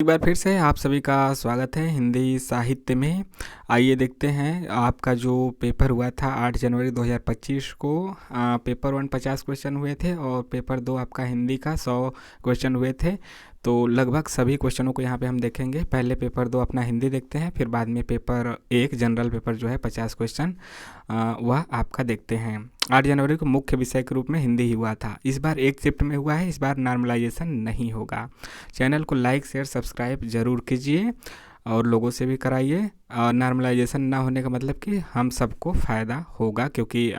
एक बार फिर से आप सभी का स्वागत है हिंदी साहित्य में। आइए देखते हैं आपका जो पेपर हुआ था 8 जनवरी 2025 को। पेपर 1 50 क्वेश्चन हुए थे और पेपर 2 आपका हिंदी का 100 क्वेश्चन हुए थे। तो लगभग सभी क्वेश्चनों को यहाँ पे हम देखेंगे। पहले पेपर 2 अपना हिंदी देखते हैं, फिर बाद में पेपर 1 जनरल पेपर जो है 50 क्वेश्चन वह आपका देखते हैं। 8 जनवरी को मुख्य विषय के रूप में हिंदी ही हुआ था। इस बार एक शिफ्ट में हुआ है, इस बार नॉर्मलाइजेशन नहीं होगा। चैनल को लाइक शेयर सब्सक्राइब जरूर कीजिए और लोगों से भी कराइए। नॉर्मलाइजेशन ना होने का मतलब कि हम सबको फ़ायदा होगा, क्योंकि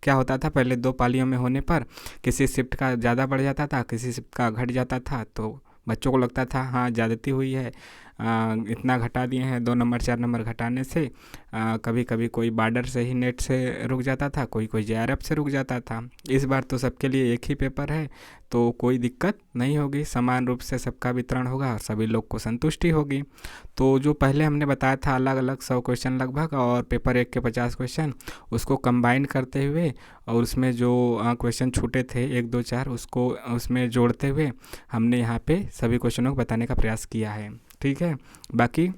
क्या होता था पहले 2 पालियों में होने पर किसी शिफ्ट का ज़्यादा बढ़ जाता था, किसी शिफ्ट का घट जाता था, तो बच्चों को लगता था हाँ ज़्यादती हुई है, इतना घटा दिए हैं 2 नंबर 4 नंबर घटाने से। कभी कभी कोई बॉर्डर से ही नेट से रुक जाता था, कोई कोई जेआरएफ से रुक जाता था। इस बार तो सबके लिए एक ही पेपर है, तो कोई दिक्कत नहीं होगी, समान रूप से सबका वितरण होगा और सभी लोग को संतुष्टि होगी। तो जो पहले हमने बताया था अलग अलग 100 क्वेश्चन लगभग और पेपर 1 के 50 क्वेश्चन, उसको कंबाइन करते हुए और उसमें जो क्वेश्चन छूटे थे 1 2 4 उसको उसमें जोड़ते हुए हमने यहाँ पे सभी क्वेश्चनों को बताने का प्रयास किया है। ठीक है, बाकी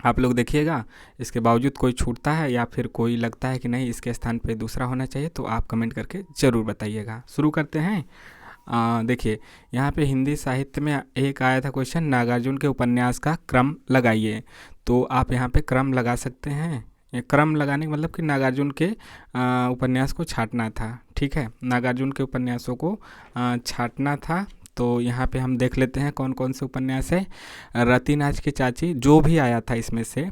आप लोग देखिएगा। इसके बावजूद कोई छूटता है या फिर कोई लगता है कि नहीं इसके स्थान पे दूसरा होना चाहिए, तो आप कमेंट करके ज़रूर बताइएगा। शुरू करते हैं। देखिए यहाँ पे हिंदी साहित्य में एक आया था क्वेश्चन, नागार्जुन के उपन्यास का क्रम लगाइए। तो आप यहाँ पे क्रम लगा सकते हैं। ये क्रम लगाने का मतलब कि नागार्जुन के उपन्यास को छांटना था। ठीक है, नागार्जुन के उपन्यासों को छांटना था। तो यहाँ पे हम देख लेते हैं कौन कौन से उपन्यास है। रतिनाथ की चाची जो भी आया था इसमें से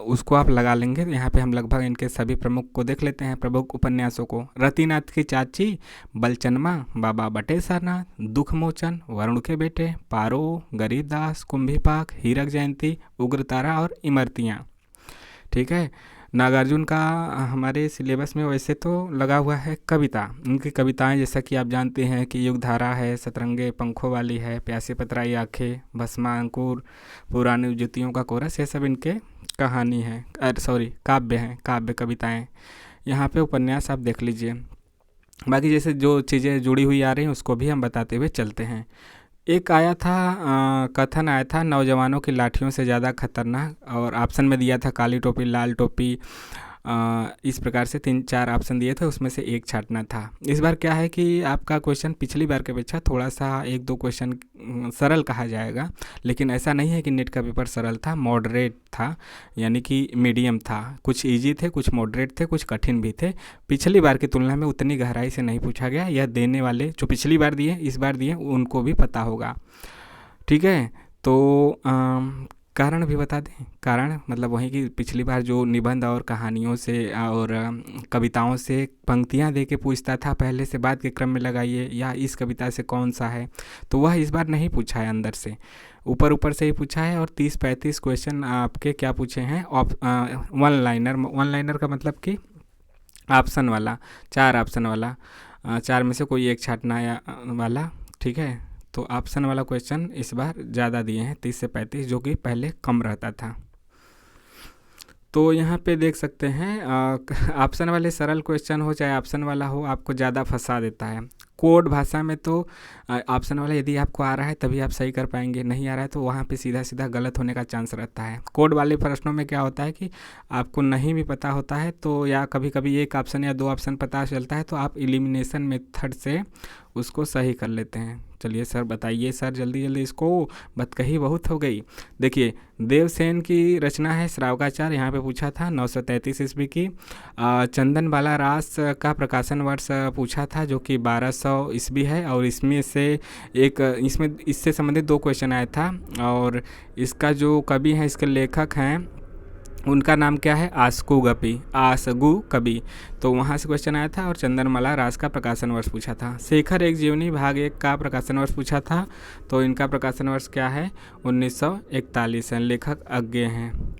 उसको आप लगा लेंगे। यहाँ पे हम लगभग इनके सभी प्रमुख को देख लेते हैं, प्रमुख उपन्यासों को। रतिनाथ की चाची, बलचनमा, बाबा बटेश्वरनाथ, दुखमोचन, वरुण के बेटे, पारो, गरीबदास, कुंभीपाक, हीरक जयंती, उग्रतारा और इमरतियाँ। ठीक है, नागार्जुन का हमारे सिलेबस में वैसे तो लगा हुआ है कविता। उनकी कविताएं जैसा कि आप जानते हैं कि युगधारा है, सतरंगे पंखों वाली है, प्यासी पतराई आँखें, भस्मा अंकुर, पुरानी जुतियों का कोरस, ये सब इनके कहानी है, सॉरी काव्य हैं, काव्य कविताएं। यहाँ पे उपन्यास आप देख लीजिए। बाकी जैसे जो चीज़ें जुड़ी हुई आ रही हैं उसको भी हम बताते हुए चलते हैं। एक आया था कथन आया था, नौजवानों की लाठियों से ज़्यादा खतरनाक, और ऑप्शन में दिया था काली टोपी, लाल टोपी। इस प्रकार से 3 4 ऑप्शन दिए थे, उसमें से एक छांटना था। इस बार क्या है कि आपका क्वेश्चन पिछली बार के अपेक्षा थोड़ा सा 1 2 क्वेश्चन सरल कहा जाएगा, लेकिन ऐसा नहीं है कि नेट का पेपर सरल था, मॉडरेट था, यानी कि मीडियम था। कुछ इजी थे, कुछ मॉडरेट थे, कुछ कठिन भी थे। पिछली बार की तुलना में उतनी गहराई से नहीं पूछा गया। यह देने वाले जो पिछली बार दिए इस बार दिए उनको भी पता होगा। ठीक है, तो कारण भी बता दें। कारण मतलब वही कि पिछली बार जो निबंध और कहानियों से और कविताओं से पंक्तियाँ दे के पूछता था, पहले से बाद के क्रम में लगाइए या इस कविता से कौन सा है, तो वह इस बार नहीं पूछा है, अंदर से ऊपर ऊपर से ही पूछा है। और 30 35 क्वेश्चन आपके क्या पूछे हैं, वन लाइनर। वन लाइनर का मतलब कि ऑप्शन वाला, 4 ऑप्शन वाला, 4 में से कोई एक छांटना या वाला। ठीक है, तो ऑप्शन वाला क्वेश्चन इस बार ज़्यादा दिए हैं, 30 से 35, जो कि पहले कम रहता था। तो यहाँ पे देख सकते हैं ऑप्शन वाले सरल क्वेश्चन हो चाहे ऑप्शन वाला हो, आपको ज़्यादा फंसा देता है। कोड भाषा में तो ऑप्शन वाला यदि आपको आ रहा है तभी आप सही कर पाएंगे, नहीं आ रहा है तो वहाँ पे सीधा सीधा गलत होने का चांस रहता है। कोड वाले प्रश्नों में क्या होता है कि आपको नहीं भी पता होता है तो, या कभी कभी एक ऑप्शन या 2 ऑप्शन पता चलता है तो आप एलिमिनेशन मेथड से उसको सही कर लेते हैं। चलिए सर बताइए सर जल्दी जल्दी, इसको बतकही बहुत हो गई। देखिए देवसेन की रचना है श्रावकाचार, यहाँ पे पूछा था 933 ईस्वी की। चंदन बाला रास का प्रकाशन वर्ष पूछा था, जो कि 1200 ईस्वी है। और इसमें से इसमें इससे संबंधित 2 क्वेश्चन आया था। और इसका जो कवि हैं, इसके लेखक हैं, उनका नाम क्या है, आसगु कवि। तो वहाँ से क्वेश्चन आया था। और चंदनमाला रास का प्रकाशन वर्ष पूछा था। शेखर एक जीवनी भाग 1 का प्रकाशन वर्ष पूछा था, तो इनका प्रकाशन वर्ष क्या है, 1941 है। लेखक अज्ञे हैं।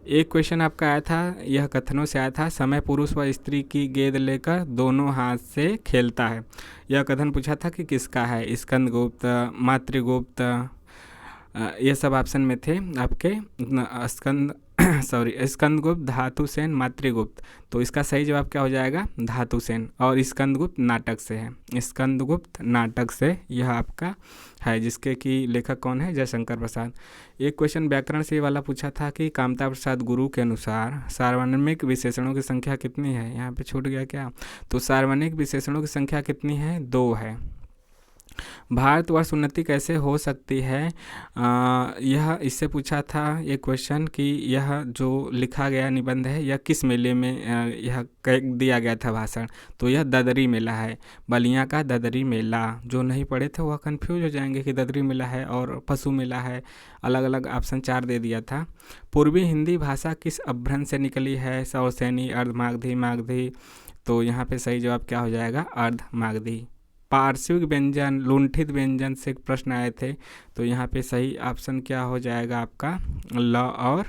एक क्वेश्चन आपका आया था, यह कथनों से आया था, समय पुरुष व स्त्री की गेंद लेकर दोनों हाथ से खेलता है। यह कथन पूछा था कि किसका है, स्कंदगुप्त, मातृगुप्त, ये सब ऑप्शन में थे आपके। स्कंद सॉरी, स्कंदगुप्त, धातुसेन, मातृगुप्त। तो इसका सही जवाब क्या हो जाएगा? धातुसेन। और स्कंदगुप्त नाटक से है, स्कंदगुप्त नाटक से यह आपका है, जिसके कि लेखक कौन है? जयशंकर प्रसाद। एक क्वेश्चन व्याकरण से ये वाला पूछा था कि कामता प्रसाद गुरु के अनुसार सार्वनामिक विशेषणों की संख्या कितनी है? यहाँ पे छूट गया क्या? तो सार्वनामिक विशेषणों की संख्या कितनी है? 2 है। भारतवर्ष उन्नति कैसे हो सकती है? यह इससे पूछा था एक क्वेश्चन कि यह जो लिखा गया निबंध है यह किस मेले में यह दिया गया था भाषण? तो यह ददरी मेला है, बलिया का ददरी मेला। जो नहीं पढ़े थे वह कंफ्यूज हो जाएंगे कि ददरी मेला है और पशु मेला है, अलग अलग ऑप्शन 4 दे दिया था। पूर्वी हिंदी भाषा किस अपभ्रंश से निकली है? सौसैनी, अर्धमागधी, मागधी। तो यहाँ पे सही जवाब क्या हो जाएगा? अर्धमागधी। पार्श्विक व्यंजन, लुंठित व्यंजन से प्रश्न आए थे, तो यहाँ पे सही ऑप्शन क्या हो जाएगा आपका? ल। और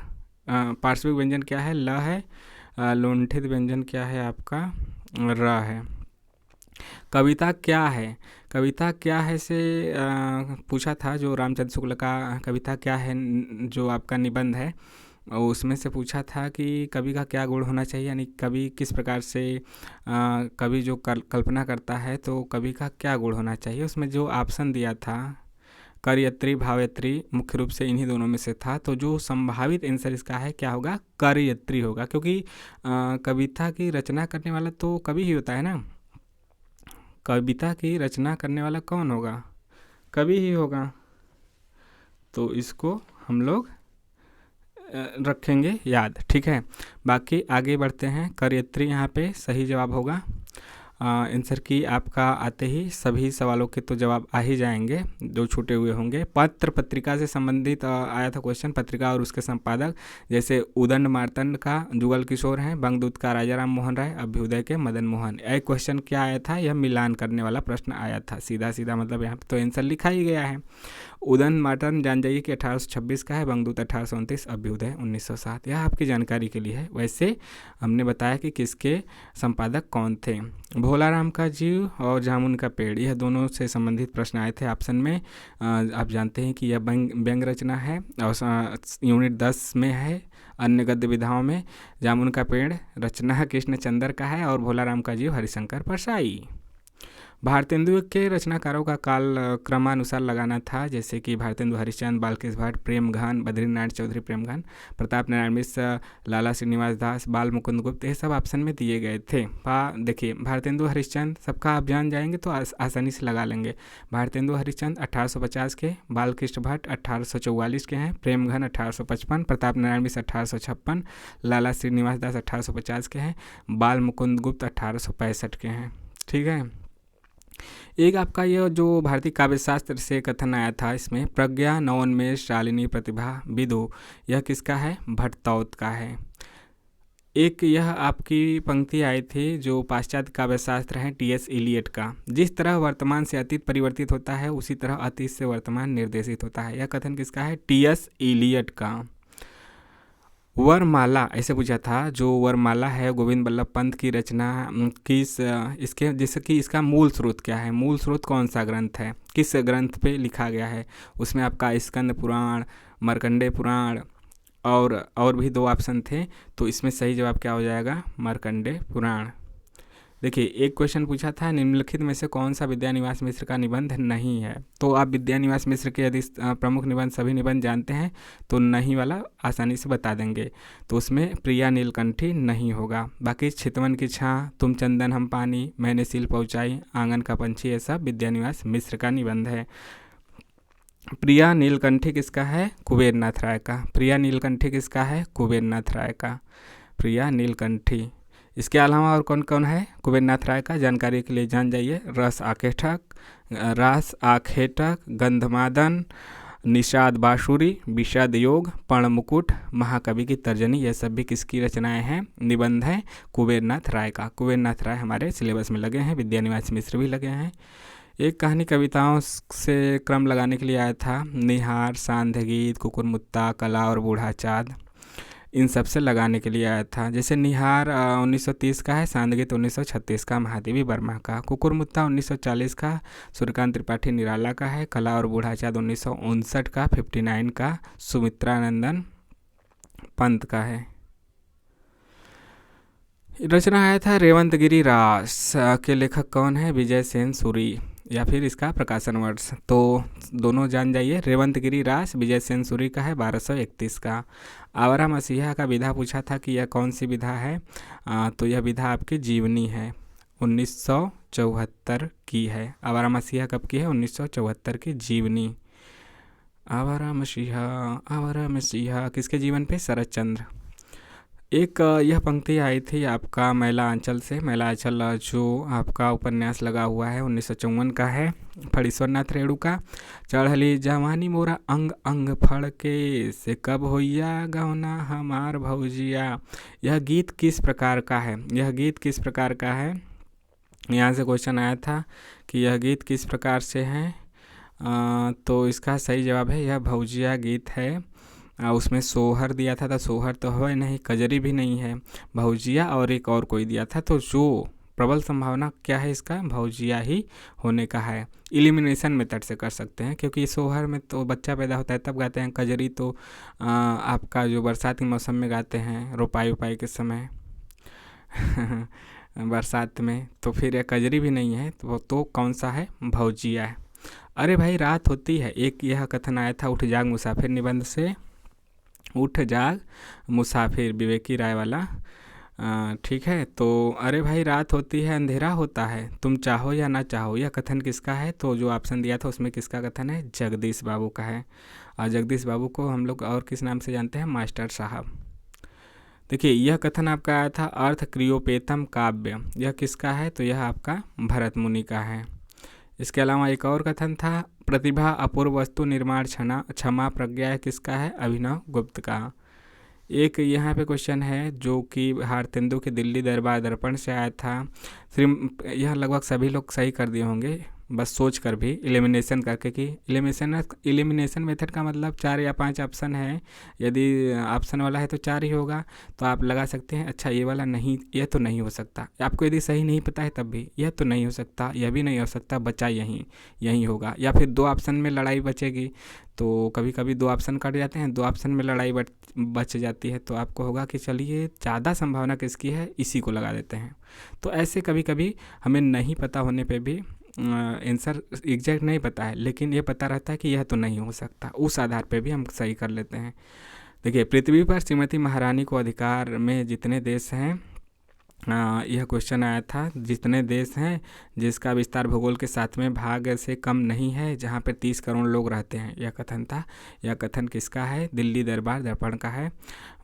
पार्श्विक व्यंजन क्या है? ल है। लुंठित व्यंजन क्या है आपका? र है। कविता क्या है? कविता क्या है से पूछा था, जो रामचंद्र शुक्ल का कविता क्या है जो आपका निबंध है, उसमें से पूछा था कि कवि का क्या गुण होना चाहिए, यानी कवि किस प्रकार से कवि जो कल्पना करता है तो कवि का क्या गुण होना चाहिए। उसमें जो ऑप्शन दिया था करयत्री, भावयत्री, मुख्य रूप से इन्हीं दोनों में से था। तो जो संभावित आंसर इसका है क्या होगा? करयत्री होगा, क्योंकि कविता की रचना करने वाला तो कवि ही होता है ना। कविता की रचना करने वाला कौन होगा? कवि ही होगा। तो इसको हम लोग रखेंगे याद, ठीक है। बाकी आगे बढ़ते हैं। करयत्री यहाँ पे सही जवाब होगा। आंसर की आपका आते ही सभी सवालों के तो जवाब आ ही जाएंगे जो छूटे हुए होंगे। पत्र पत्रिका से संबंधित आया था क्वेश्चन, पत्रिका और उसके संपादक, जैसे उदंड मार्तंड का जुगल किशोर हैं, बंगदूत का राजा राम मोहन राय, अभ्युदय के मदन मोहन। एक क्वेश्चन क्या आया था? यह मिलान करने वाला प्रश्न आया था, सीधा सीधा मतलब यहाँ पे तो आंसर लिखा ही गया है। उदंड मार्तंड जान जाइए कि 1826 का है, बंगदूत 1829, अभ्युदय 1907। यह आपकी जानकारी के लिए है। वैसे हमने बताया कि किसके संपादक कौन थे। भोलाराम का जीव और जामुन का पेड़, यह दोनों से संबंधित प्रश्न आए थे ऑप्शन में। आप जानते हैं कि यह व्यंग रचना है और यूनिट 10 में है। अन्य गद्य विधाओं में जामुन का पेड़ रचना कृष्णचंद्र का है और भोलाराम का जीव हरिशंकर परसाई। भारतेंदु के रचनाकारों का काल क्रमानुसार लगाना था, जैसे कि भारतेंदु हरिश्चंद्र, बालकृष्ण भट्ट, प्रेमघन, बद्रीनारायण चौधरी प्रेमघन, प्रताप नारायण मिश्र, लाला श्रीनिवास दास, बाल मुकुंद गुप्त, ये सब ऑप्शन में दिए गए थे। देखिए भारतेंदु हरिश्चंद्र सबका आप जान जाएंगे तो आसानी से लगा लेंगे। भारतेंदु हरिश्चंद्र 1850 के, बालकृष्ण भट्ट 1844 के हैं, प्रेमघन 1855, प्रताप नारायण मिश्र 1856, लाला श्रीनिवास दास 1850 के हैं, बाल मुकुंद गुप्त 1865 के हैं, ठीक है। एक आपका यह जो भारतीय काव्यशास्त्र से कथन आया था, इसमें प्रज्ञा, नवोन्मेष, शालिनी, प्रतिभा, विदु, यह किसका है? भट्टौत का है। एक यह आपकी पंक्ति आई थी जो पाश्चात्य काव्यशास्त्र है टी.एस. इलियट का, जिस तरह वर्तमान से अतीत परिवर्तित होता है उसी तरह अतीत से वर्तमान निर्देशित होता है। यह कथन किसका है? टी.एस. इलियट का। वरमाला ऐसे पूछा था, जो वरमाला है गोविंद बल्लभ पंत की रचना किस इसके, जैसे कि इसका मूल स्रोत क्या है? मूल स्रोत कौन सा ग्रंथ है? किस ग्रंथ पे लिखा गया है? उसमें आपका स्कंद पुराण, मार्कंडेय पुराण और भी 2 ऑप्शन थे, तो इसमें सही जवाब क्या हो जाएगा? मार्कंडेय पुराण। देखिए एक क्वेश्चन पूछा था, निम्नलिखित में से कौन सा विद्यानिवास मिश्र का निबंध नहीं है? तो आप विद्यानिवास मिश्र के यदि प्रमुख निबंध सभी निबंध जानते हैं तो नहीं वाला आसानी से बता देंगे। तो उसमें प्रिया नीलकंठी नहीं होगा। बाकी चितवन की छाँ, तुम चंदन हम पानी, मैंने सील पहुँचाई, आंगन का पंछी, ये सब विद्यानिवास मिश्र का निबंध है। प्रिया नीलकंठी किसका है? कुबेर नाथ राय का। प्रिया नीलकंठी किसका है? कुबेर नाथ राय का। प्रिया नीलकंठी। इसके अलावा और कौन कौन है कुबेर नाथ राय का? जानकारी के लिए जान जाइए। रस आखेटक, गंधमादन, निषाद बांसुरी, विषाद योग, पर्ण मुकुट, महाकवि की तर्जनी, ये सब भी किसकी रचनाएं हैं? निबंध हैं कुबेर नाथ राय का। कुबेर नाथ राय हमारे सिलेबस में लगे हैं, विद्यानिवास मिश्र भी लगे हैं। एक कहानी कविताओं से क्रम लगाने के लिए आया था, निहार, सांध्य गीत, कुकुरमुत्ता, कला और बूढ़ा चाँद, इन सब से लगाने के लिए आया था। जैसे निहार 1930 का है, सांदगीत 1936 का महादेवी वर्मा का, कुकुरमुत्ता 1940 का सूर्यकांत त्रिपाठी निराला का है, कला और बूढ़ा चाँद 1959 का 59 का सुमित्रा नंदन पंत का है। रचना आया था रेवंत गिरी रास के लेखक कौन है? विजय सेन सूरी। या फिर इसका प्रकाशन वर्ष तो दोनों जान जाइए। रेवंत गिरी रास विजय सेन सूरी का है 1231 का। आवारा मसीहा का विधा पूछा था कि यह कौन सी विधा है? तो यह विधा आपकी जीवनी है, 1974 की है। आवारा मसीहा कब की है? 1974 की जीवनी। आवारा मसीहा किसके जीवन पे? शरद चंद्र। एक यह पंक्ति आई थी आपका मैला आंचल से। मैला आंचल जो आपका उपन्यास लगा हुआ है 1954 का है, फणीश्वरनाथ रेणु का। चढ़ली जवानी मोरा अंग अंग फड़के से कब होइया गौना हमार भौजिया। यह गीत किस प्रकार का है? यह गीत किस प्रकार का है? यहाँ से क्वेश्चन आया था कि यह गीत किस प्रकार से है। तो इसका सही जवाब है यह भौजिया गीत है। उसमें सोहर दिया था, तो सोहर तो है नहीं, कजरी भी नहीं है, भौजिया और एक और कोई दिया था। तो जो प्रबल संभावना क्या है इसका? भौजिया ही होने का है। इलिमिनेशन मेथड से कर सकते हैं, क्योंकि सोहर में तो बच्चा पैदा होता है तब गाते हैं, कजरी तो आपका जो बरसात के मौसम में गाते हैं, रोपाई उपाई के समय बरसात में। तो फिर यह कजरी भी नहीं है, तो कौन सा है? भौजिया है। अरे भाई रात होती है, एक यह कथन आया था उठ जाग मुसाफिर निबंध से। उठ जाग मुसाफिर विवेकी राय वाला, ठीक है। तो अरे भाई रात होती है अंधेरा होता है, तुम चाहो या ना चाहो, यह कथन किसका है? तो जो ऑप्शन दिया था उसमें किसका कथन है? जगदीश बाबू का है। और जगदीश बाबू को हम लोग और किस नाम से जानते हैं? मास्टर साहब। देखिए यह कथन आपका आया था अर्थ क्रियोपेतम काव्य, यह किसका है? तो यह आपका भरत मुनि का है। इसके अलावा एक और कथन था प्रतिभा अपूर्व वस्तु निर्माण क्षमा प्रज्ञा, किसका है? अभिनव गुप्त का। एक यहाँ पे क्वेश्चन है जो कि भारतेंदु के दिल्ली दरबार दर्पण से आया था। यह लगभग सभी लोग सही कर दिए होंगे, बस सोच कर भी एलिमिनेशन करके कि एलिमिनेशन मेथड का मतलब 4 या 5 ऑप्शन है। यदि ऑप्शन वाला है तो 4 ही होगा, तो आप लगा सकते हैं अच्छा ये वाला नहीं, यह तो नहीं हो सकता। आपको यदि सही नहीं पता है तब भी यह तो नहीं हो सकता, यह भी नहीं हो सकता, बचा यही होगा। या फिर 2 ऑप्शन में लड़ाई बचेगी, तो कभी कभी 2 ऑप्शन कट जाते हैं, 2 ऑप्शन में लड़ाई बच जाती है, तो आपको होगा कि चलिए ज़्यादा संभावना किसकी है, इसी को लगा देते हैं। तो ऐसे कभी कभी हमें नहीं पता होने पे भी आंसर एग्जैक्ट नहीं पता है, लेकिन ये पता रहता है कि यह तो नहीं हो सकता, उस आधार पे भी हम सही कर लेते हैं। देखिए पृथ्वी पर श्रीमती महारानी को अधिकार में जितने देश हैं, यह क्वेश्चन आया था, जितने देश हैं जिसका विस्तार भूगोल के 7वें भाग से कम नहीं है, जहाँ पर 30 करोड़ लोग रहते हैं, यह कथन था। यह कथन किसका है? दिल्ली दरबार दर्पण का है,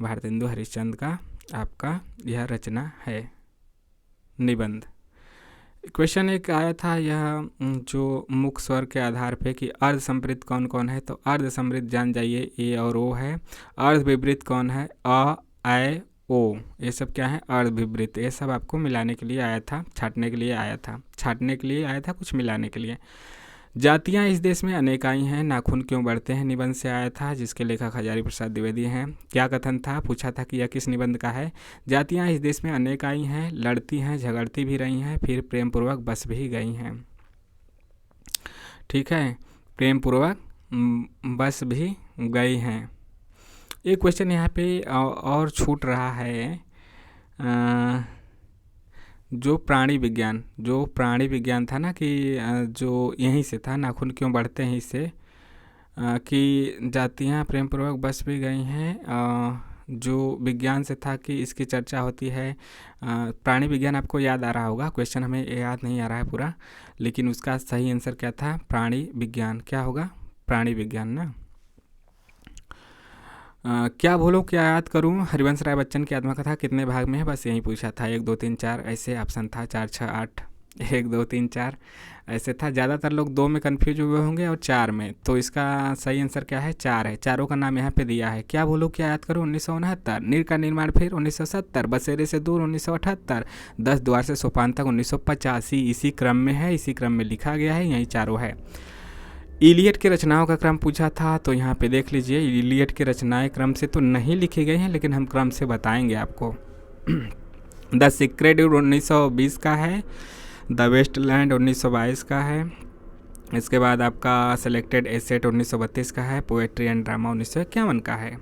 भारतेंदु हरिश्चंद्र का आपका यह रचना है, निबंध। क्वेश्चन एक आया था यह जो मुख स्वर के आधार पे कि अर्ध समृद्ध कौन कौन है, तो अर्ध समृद्ध जान जाइए ए और ओ है। अर्ध विवृत कौन है? अ ऐ ओ, ये सब क्या है? अर्ध विवृत। ये सब आपको मिलाने के लिए आया था, छाटने के लिए आया था, कुछ मिलाने के लिए। जातियां इस देश में अनेक आई हैं, नाखून क्यों बढ़ते हैं निबंध से आया था, जिसके लेखक हजारी प्रसाद द्विवेदी हैं। क्या कथन था? पूछा था कि यह किस निबंध का है? जातियां इस देश में अनेक आई हैं, लड़ती हैं, झगड़ती भी रही हैं, फिर प्रेम पूर्वक बस भी गई हैं। ठीक है, प्रेम पूर्वक बस भी गई हैं। एक क्वेश्चन यहाँ पे और छूट रहा है, जो प्राणी विज्ञान था ना कि जो यहीं से था, नाखून क्यों बढ़ते हैं इससे, कि जातियाँ प्रेम पूर्वक बस भी गई हैं, जो विज्ञान से था कि इसकी चर्चा होती है। प्राणी विज्ञान आपको याद आ रहा होगा, क्वेश्चन हमें याद नहीं आ रहा है पूरा, लेकिन उसका सही आंसर क्या था? प्राणी विज्ञान। क्या होगा? प्राणी विज्ञान ना। क्या बोलो क्या याद करूं, हरिवंश राय बच्चन की आत्मकथा कितने भाग में है? बस यही पूछा था, 1 2 3 4 ऐसे ऑप्शन था, 4 6 8, 1 2 3 4 ऐसे था। ज़्यादातर लोग 2 में कन्फ्यूज हुए होंगे और 4 में, तो इसका सही आंसर क्या है? 4 है। चारों का नाम यहाँ पे दिया है। क्या बोलो क्या याद करूँ 1969, नीर का निर्माण फिर 1970, बसेरे से दूर 1978, 10 द्वार से सोपान तक 1985, इसी क्रम में है, इसी क्रम में लिखा गया है, यही चारों है। इलियट की रचनाओं का क्रम पूछा था, तो यहाँ पे देख लीजिए इलियट की रचनाएं क्रम से तो नहीं लिखी गई हैं, लेकिन हम क्रम से बताएंगे आपको। द सीक्रेट 1920 का है, द वेस्टलैंड 1922 का है, इसके बाद आपका सेलेक्टेड एसेट 1932 का है, पोएट्री एंड ड्रामा 1951 का है।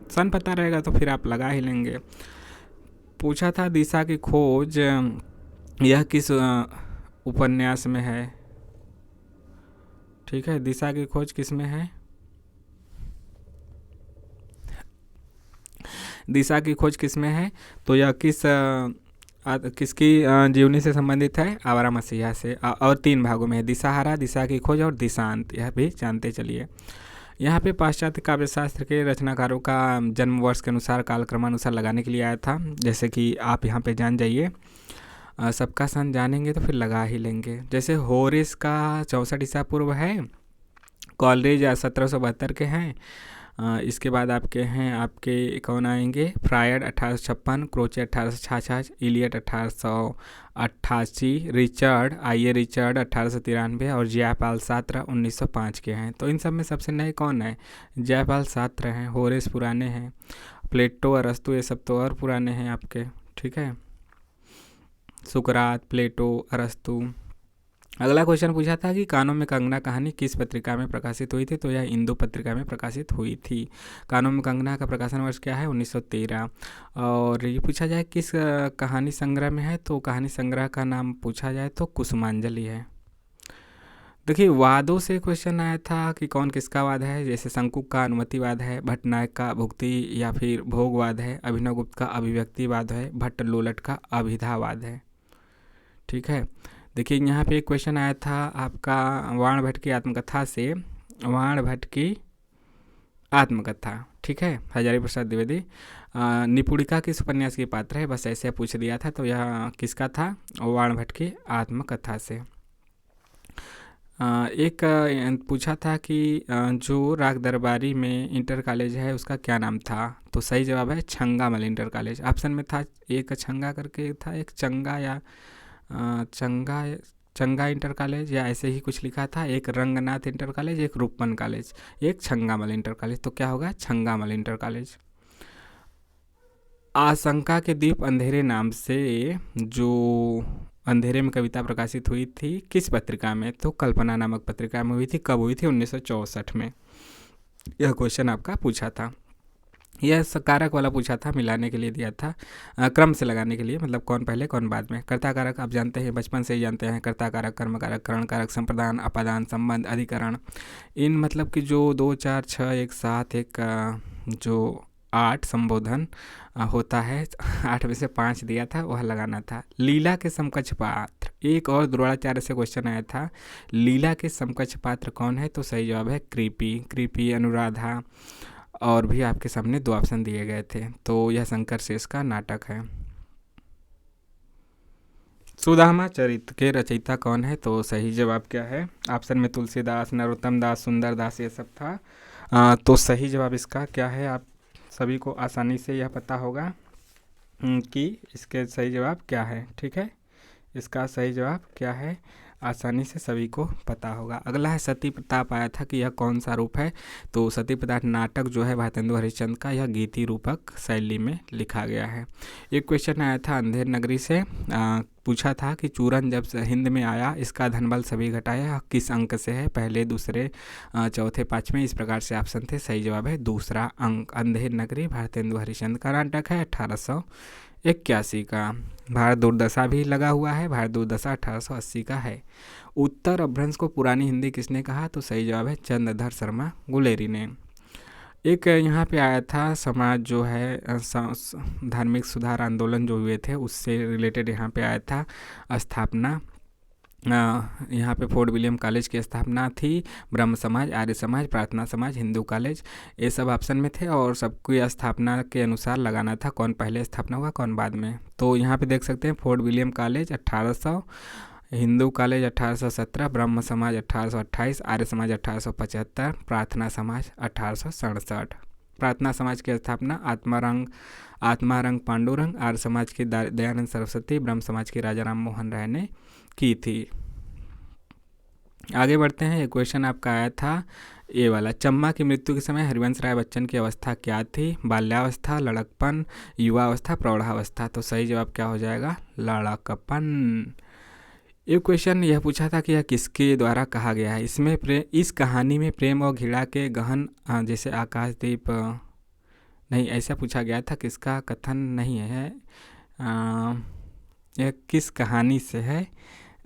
सन पता रहेगा तो फिर आप लगा ही लेंगे। पूछा था दिशा की खोज यह किस उपन्यास में है। ठीक है, दिशा की खोज किस में है? दिशा की खोज किस में है? तो यह किसकी जीवनी से संबंधित है? आवारा मसीहा से। और 3 भागों में है, दिशाहारा, दिशा की खोज और दिशांत, यह भी जानते चलिए। यहाँ पे पाश्चात्य काव्यशास्त्र के रचनाकारों का जन्म वर्ष के अनुसार कालक्रमानुसार लगाने के लिए आया था, जैसे कि आप यहाँ पे जान जाइए। सबका सन जानेंगे तो फिर लगा ही लेंगे। जैसे होरेस का 64 ईसा पूर्व है, कॉलरेज 1772 के हैं। इसके बाद आपके कौन आएंगे? फ्रायड 1856, क्रोचे 1866, इलियट 1888, रिचर्ड 1893 और जयपाल सात्र 1905 के हैं। तो इन सब में सबसे नए कौन है? जयपाल सात्र हैं। होरेस पुराने हैं, प्लेटो, अरस्तु ये सब तो और पुराने हैं आपके। ठीक है, सुकरात, प्लेटो, अरस्तु। अगला क्वेश्चन पूछा था कि कानों में कंगना कहानी किस पत्रिका में प्रकाशित हुई थी? तो यह इंदु पत्रिका में प्रकाशित हुई थी। कानों में कंगना का प्रकाशन वर्ष क्या है? 1913। और ये पूछा जाए किस कहानी संग्रह में है? तो कहानी संग्रह का नाम पूछा जाए तो कुसुमांजलि है। देखिए, वादों से क्वेश्चन आया था कि कौन किसका वाद है। जैसे शंकुक का अनुमतिवाद है, भट्टनायक का भुक्ति या फिर भोगवाद है, अभिनव गुप्त का अभिव्यक्तिवाद है, भट्ट लोलट का अभिधावाद है। ठीक है, देखिए यहाँ पे एक क्वेश्चन आया था आपका वाण भट्ट की आत्मकथा से, वाण भट्ट की आत्मकथा। ठीक है, हजारी प्रसाद द्विवेदी। निपुणिका किस उपन्यास की पात्र है? बस ऐसे पूछ दिया था, तो यह किसका था? वाण भट्ट की आत्मकथा से। एक पूछा था कि जो राग दरबारी में इंटर कॉलेज है उसका क्या नाम था? तो सही जवाब है छंगामल इंटर कॉलेज। ऑप्शन में था एक छंगा करके था, एक चंगा या चंगा इंटर कॉलेज या ऐसे ही कुछ लिखा था, एक रंगनाथ इंटर कॉलेज, एक रूपन कॉलेज, एक छंगामल इंटर कॉलेज। तो क्या होगा? छंगामल इंटर कॉलेज। आशंका के द्वीप अंधेरे नाम से जो अंधेरे में कविता प्रकाशित हुई थी किस पत्रिका में? तो कल्पना नामक पत्रिका में हुई थी। कब हुई थी? 1964 में। यह क्वेश्चन आपका पूछा था। यह कारक वाला पूछा था, मिलाने के लिए दिया था, क्रम से लगाने के लिए, मतलब कौन पहले कौन बाद में। कर्ता कारक आप जानते हैं, बचपन से ही जानते हैं। कर्ता कारक, कर्म कारक, करण कारक, संप्रदान, अपादान, संबंध, अधिकरण। इन मतलब कि जो 2, 4, 6 एक साथ एक जो 8 संबोधन होता है, 8 में से 5 दिया था, वह लगाना था। लीला के समकक्ष पात्र, एक और द्रोणाचार्य से क्वेश्चन आया था, लीला के समकक्ष पात्र कौन है? तो सही जवाब है कृपी, अनुराधा। और भी आपके सामने 2 ऑप्शन दिए गए थे। तो यह शंकर शेष का नाटक है। सुदामा चरित्र के रचयिता कौन है? तो सही जवाब क्या है? ऑप्शन में तुलसीदास, नरोत्तम दास, सुंदर दास ये सब था। तो सही जवाब इसका क्या है? आप सभी को आसानी से यह पता होगा कि इसके सही जवाब क्या है। ठीक है, इसका सही जवाब क्या है आसानी से सभी को पता होगा। अगला है सती प्रताप आया था कि यह कौन सा रूप है? तो सती प्रताप नाटक जो है भारतेंदु हरिश्चंद्र का, यह गीति रूपक शैली में लिखा गया है। एक क्वेश्चन आया था अंधेर नगरी से, पूछा था कि चूरन जब हिंद में आया इसका धनबल सभी घटाया, किस अंक से है? पहले, दूसरे, चौथे, पाँचवें, इस प्रकार से ऑप्शन थे। सही जवाब है दूसरा अंक। अंधेर नगरी भारतेंदु हरिश्चंद्र का नाटक है 1881 का। भारत दुर्दशा भी लगा हुआ है, भारत दुर्दशा 1880 का है। उत्तर अपभ्रंश को पुरानी हिंदी किसने कहा? तो सही जवाब है चंद्रधर शर्मा गुलेरी ने। एक यहाँ पे आया था समाज जो है धार्मिक सुधार आंदोलन जो हुए थे उससे रिलेटेड यहाँ पे आया था स्थापना। यहाँ पे फोर्ट विलियम कॉलेज की स्थापना थी, ब्रह्म समाज, आर्य समाज, प्रार्थना समाज, हिंदू कॉलेज, ये सब ऑप्शन में थे। और सबकी स्थापना के अनुसार लगाना था कौन पहले स्थापना हुआ कौन बाद में। तो यहाँ पे देख सकते हैं fort William college 1800, Hindu college 1817, ब्रह्म समाज 1828, आर्य समाज 1875, प्रार्थना समाज 1867। प्रार्थना समाज की स्थापना आत्मारंग पांडुरंग, आर्य समाज की दयानंद सरस्वती, ब्रह्म समाज की राजा राम मोहन राय ने की थी। आगे बढ़ते हैं। एक क्वेश्चन आपका आया था ये वाला, चम्मा की मृत्यु के समय हरिवंश राय बच्चन की अवस्था क्या थी? बाल्यावस्था, लड़कपन, युवावस्था, प्रौढ़ावस्था। तो सही जवाब क्या हो जाएगा? लड़कपन। एक क्वेश्चन यह पूछा था कि यह किसके द्वारा कहा गया है? इस कहानी में प्रेम और घृणा के गहन जैसे आकाशदीप नहीं, ऐसा पूछा गया था, किसका कथन नहीं है। यह किस कहानी से है,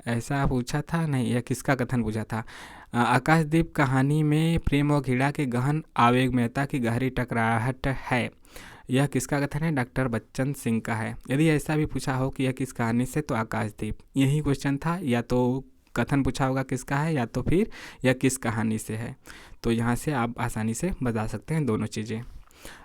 ऐसा पूछा था। नहीं, यह किसका कथन पूछा था। आकाशदीप कहानी में प्रेम और घृणा के गहन आवेगमयता की गहरी टकराहट है। यह किसका कथन है, डॉक्टर बच्चन सिंह का है। यदि ऐसा भी पूछा हो कि यह किस कहानी से, तो आकाशदीप यही क्वेश्चन था, या तो कथन पूछा होगा किसका है, या तो फिर यह किस कहानी से है। तो यहाँ से आप आसानी से बता सकते हैं दोनों चीज़ें।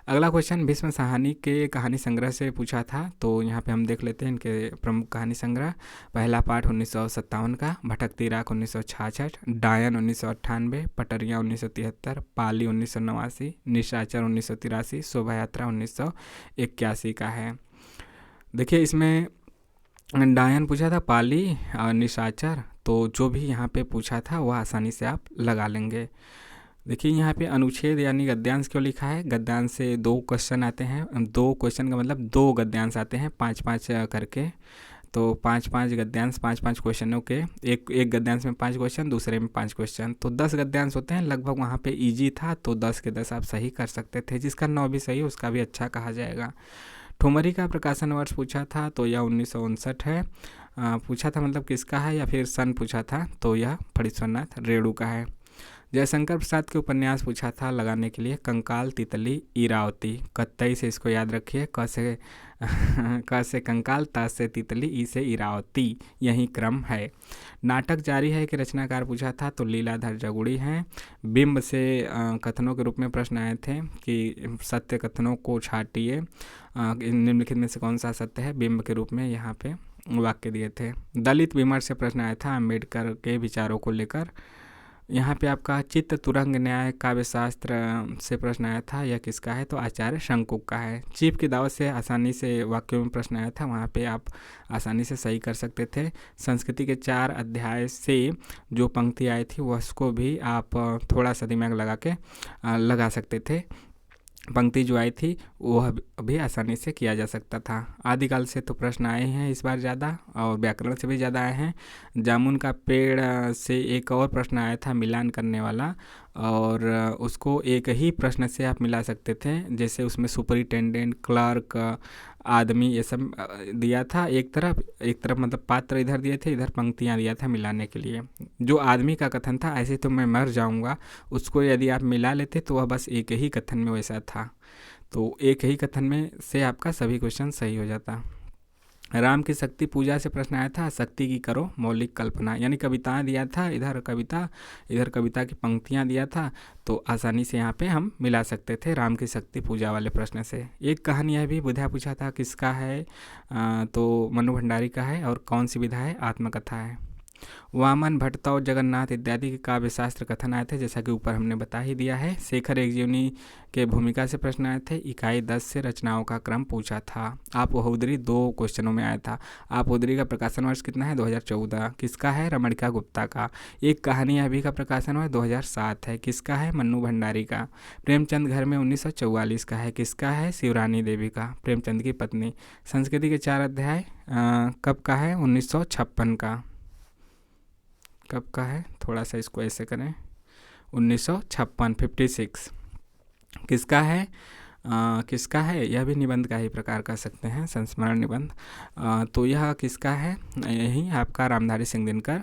अगला क्वेश्चन भीष्म साहनी के कहानी संग्रह से पूछा था, तो यहाँ पे हम देख लेते हैं इनके प्रमुख कहानी संग्रह। पहला पाठ 1957 का, भटकती राख 1966, डायन 1998, पटरियाँ 1973, पाली 1989, निशाचर 1983, शोभा यात्रा 1981 का है। देखिए इसमें डायन पूछा था, पाली और निशाचर, तो जो भी यहाँ पे पूछा था वह आसानी से आप लगा लेंगे। देखिए यहाँ पे अनुच्छेद यानी गद्यांश क्यों लिखा है। गद्यांश से 2 क्वेश्चन आते हैं, 2 क्वेश्चन का मतलब 2 गद्यांश आते हैं 5-5 करके। तो 5-5 गद्यांश 5-5 क्वेश्चनों के, एक गद्यांश में 5 क्वेश्चन, दूसरे में 5 क्वेश्चन, तो 10 गद्यांश होते हैं लगभग। वहाँ पे इजी था तो 10 के 10 आप सही कर सकते थे। जिसका 9 भी सही उसका भी अच्छा कहा जाएगा। ठुमरी का प्रकाशन वर्ष पूछा था, तो यह 1959 है। पूछा था मतलब किसका है, या फिर सन पूछा था, तो यह फणीश्वरनाथ रेणु का है। जयशंकर प्रसाद के उपन्यास पूछा था लगाने के लिए, कंकाल, तितली, इरावती। कत्तई से इसको याद रखिए, क से कंकाल, त से तितली, ई से इरावती, यही क्रम है। नाटक जारी है कि रचनाकार पूछा था, तो लीलाधर जगुड़ी हैं। बिंब से कथनों के रूप में प्रश्न आए थे कि सत्य कथनों को छाटिए, निम्नलिखित में से कौन सा सत्य है, बिंब के रूप में यहाँ पे वाक्य दिए थे। दलित विमर्श से प्रश्न आया था अम्बेडकर के विचारों को लेकर। यहाँ पे आपका चित्त तुरंग न्याय काव्य शास्त्र से प्रश्न आया था, यह किसका है, तो आचार्य शंकुक का है। चीफ की दावत से आसानी से वाक्यों में प्रश्न आया था, वहाँ पे आप आसानी से सही कर सकते थे। संस्कृति के 4 अध्याय से जो पंक्ति आई थी उसको भी आप थोड़ा सा दिमाग लगा के लगा सकते थे। पंक्ति जो आई थी वह भी आसानी से किया जा सकता था। आदिकाल से तो प्रश्न आए हैं इस बार ज़्यादा, और व्याकरण से भी ज़्यादा आए हैं। जामुन का पेड़ से एक और प्रश्न आया था मिलान करने वाला, और उसको एक ही प्रश्न से आप मिला सकते थे। जैसे उसमें सुपरिटेंडेंट, क्लर्क, आदमी, ये सब दिया था एक तरफ मतलब पात्र इधर दिए थे, इधर पंक्तियाँ दिया था मिलाने के लिए। जो आदमी का कथन था, ऐसे तो मैं मर जाऊंगा, उसको यदि आप मिला लेते तो वह बस एक ही कथन में वैसा था। तो एक ही कथन में से आपका सभी क्वेश्चन सही हो जाता। राम की शक्ति पूजा से प्रश्न आया था, शक्ति की करो मौलिक कल्पना, यानी कविताएं दिया था, इधर कविता की पंक्तियां दिया था, तो आसानी से यहाँ पे हम मिला सकते थे राम की शक्ति पूजा वाले प्रश्न से। एक कहानी यह भी विधा पूछा था, किसका है, तो मनु भंडारी का है। और कौन सी विधा है, आत्मकथा है। वामन, भट्ट और जगन्नाथ इत्यादि के काव्य शास्त्र कथन आए थे, जैसा कि ऊपर हमने बता ही दिया है। शेखर एकजीवनी के भूमिका से प्रश्न आए थे। इकाई 10 से रचनाओं का क्रम पूछा था। आप होदरी 2 क्वेश्चनों में आया था। आप होदरी का प्रकाशन वर्ष कितना है, 2014। किसका है, रमणिका गुप्ता का। एक कहानी अभी का प्रकाशन वर्ष 2007 है। किसका है, मन्नू भंडारी का। प्रेमचंद घर में 1944 का है। किसका है, शिवरानी देवी का, प्रेमचंद की पत्नी। संस्कृति के 4 अध्याय कब का है, 1956 का। कब का है, थोड़ा सा इसको ऐसे करें, 1956, 56। किसका है, किसका है, यह भी निबंध का ही प्रकार कर सकते हैं, संस्मरण निबंध। तो यह किसका है, यही आपका रामधारी सिंह दिनकर।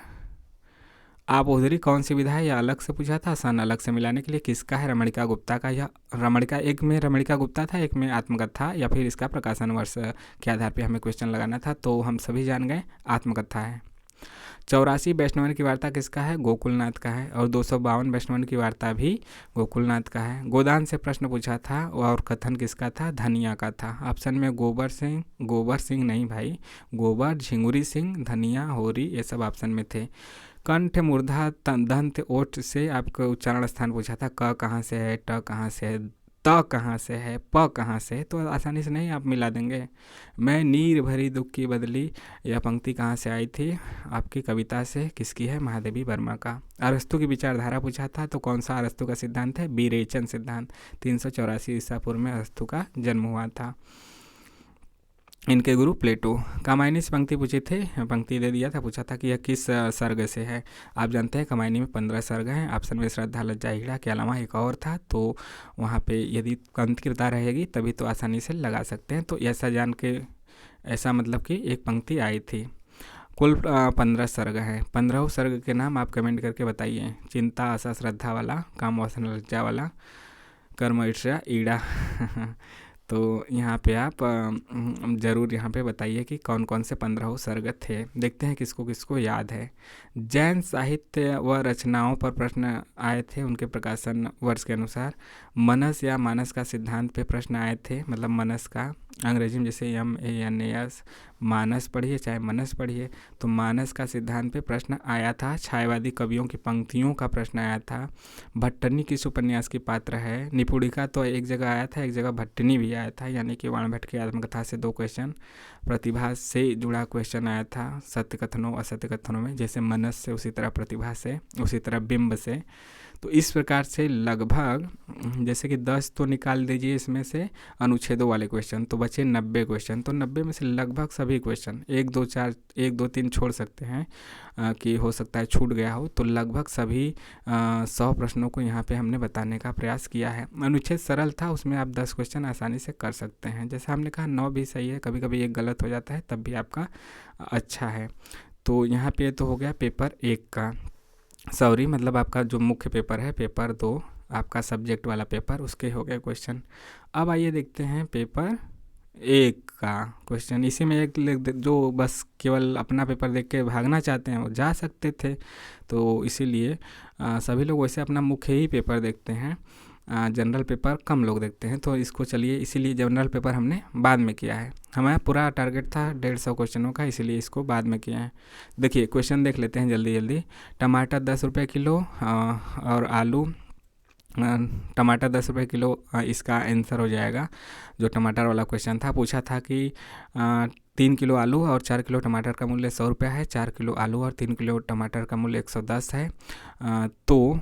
आप उधरी कौन सी विधा है, यह अलग से पूछा था, सन अलग से मिलाने के लिए। किसका है, रमणिका गुप्ता का। यह रमणिका, एक में रमणिका गुप्ता था, एक में आत्मकथा, या फिर इसका प्रकाशन वर्ष के आधार पर हमें क्वेश्चन लगाना था, तो हम सभी जान गए आत्मकथा है। 84 वैष्णवन की वार्ता किसका है, गोकुलनाथ का है। और 252 वैष्णवन की वार्ता भी गोकुलनाथ का है। गोदान से प्रश्न पूछा था, और कथन किसका था, धनिया का था। ऑप्शन में गोबर सिंह नहीं भाई, गोबर, झिंगुरी सिंह, धनिया, होरी, ये सब ऑप्शन में थे। कंठ, मूर्धा, दंत, ओठ से आपको उच्चारण स्थान पूछा था। क कहाँ से है, ट कहाँ से है, त कहाँ से है, प कहाँ से है, तो आसानी से नहीं आप मिला देंगे। मैं नीर भरी दुख की बदली, यह पंक्ति कहाँ से आई थी, आपकी कविता से। किसकी है, महादेवी वर्मा का। अरस्तु की विचारधारा पूछा था, तो कौन सा अरस्तु का सिद्धांत है, विरेचन सिद्धांत। 384 ईसा पूर्व में अरस्तु का जन्म हुआ था। इनके गुरु प्लेटो। कामायनी से पंक्ति पूछी थे, पंक्ति दे दिया था, पूछा था कि यह किस सर्ग से है। आप जानते हैं कामायनी में 15 सर्ग हैं। ऑप्शन में श्रद्धा, लज्जा, हीड़ा के अलावा एक और था, तो वहाँ पे यदि कंकिरता रहेगी तभी तो आसानी से लगा सकते हैं। तो ऐसा जान के, ऐसा मतलब कि एक पंक्ति आई थी। कुल 15 सर्ग हैं। 15 सर्ग के नाम आप कमेंट करके बताइए। चिंता, आशा, श्रद्धा वाला, काम, वासना, लज्जा वाला, कर्म, ईर्ष्या, ईड़ा। तो यहाँ पे आप ज़रूर यहाँ पे बताइए कि कौन कौन से 15 सर्ग थे। देखते हैं किसको किसको याद है। जैन साहित्य व रचनाओं पर प्रश्न आए थे उनके प्रकाशन वर्ष के अनुसार। मनस या मानस का सिद्धांत पे प्रश्न आए थे, मतलब मनस का अंग्रेजी में जैसे MANAS, मानस पढ़िए चाहे मनस पढ़िए। तो मानस का सिद्धांत पे प्रश्न आया था। छायावादी कवियों की पंक्तियों का प्रश्न आया था। भट्टनी किस उपन्यास की पात्र है। निपुणिका तो एक जगह आया था, एक जगह भट्टनी भी आया था, यानी कि वाणभट्ट की आत्मकथा से 2 क्वेश्चन। प्रतिभा से जुड़ा क्वेश्चन आया था सत्य कथनों असत्य कथनों में, जैसे मनस से, उसी तरह प्रतिभा से, उसी तरह बिंब से। तो इस प्रकार से लगभग जैसे कि 10 तो निकाल दीजिए इसमें से अनुच्छेदों वाले क्वेश्चन, तो बचे 90 क्वेश्चन। तो 90 में से लगभग सभी क्वेश्चन, 1 2 4 1 2 3 छोड़ सकते हैं कि हो सकता है छूट गया हो, तो लगभग सभी 100 प्रश्नों को यहाँ पे हमने बताने का प्रयास किया है। अनुच्छेद सरल था, उसमें आप 10 क्वेश्चन आसानी से कर सकते हैं। जैसे हमने कहा 9 भी सही है, कभी कभी एक गलत हो जाता है, तब भी आपका अच्छा है। तो यहाँ पे तो हो गया पेपर 1 का, सॉरी मतलब आपका जो मुख्य पेपर है पेपर 2, आपका सब्जेक्ट वाला पेपर, उसके हो गए क्वेश्चन। अब आइए देखते हैं पेपर 1 का क्वेश्चन। इसी में एक जो बस केवल अपना पेपर देख के भागना चाहते हैं वो जा सकते थे, तो इसीलिए सभी लोग वैसे अपना मुख्य ही पेपर देखते हैं, जनरल पेपर कम लोग देखते हैं। तो इसको चलिए, इसीलिए जनरल पेपर हमने बाद में किया है। हमारा पूरा टारगेट था 150 क्वेश्चनों का, इसीलिए इसको बाद में किया है। देखिए क्वेश्चन देख लेते हैं जल्दी जल्दी। टमाटर 10 रुपये किलो और आलू, टमाटर 10 रुपये किलो, इसका आंसर हो जाएगा। जो टमाटर वाला क्वेश्चन था, पूछा था कि 3 किलो आलू और 4 किलो टमाटर का मूल्य 100 रुपये है। 4 किलो आलू और 3 किलो टमाटर का मूल्य 110 है। तो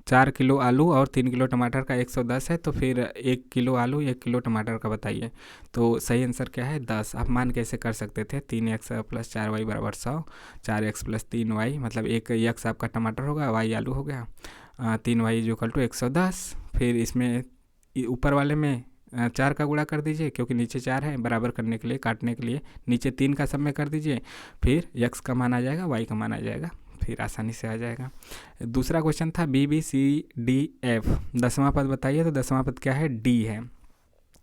4 किलो आलू और 3 किलो टमाटर का 110 है, तो फिर 1 किलो आलू 1 किलो टमाटर का बताइए। तो सही आंसर क्या है 10। आप मान कैसे कर सकते थे, 3x + 4y = 100, 4x + 3y, मतलब 1 x आपका टमाटर होगा, y आलू हो गया, 3y = 110। फिर इसमें ऊपर वाले में 4 का गुणा कर दीजिए, क्योंकि नीचे 4 है, बराबर करने के लिए, काटने के लिए नीचे 3 का सब में कर दीजिए, फिर x का मान आ जाएगा, y का मान आ जाएगा, फिर आसानी से आ जाएगा। दूसरा क्वेश्चन था BBCDF, 10वां पद बताइए। तो 10वां पद क्या है, D है।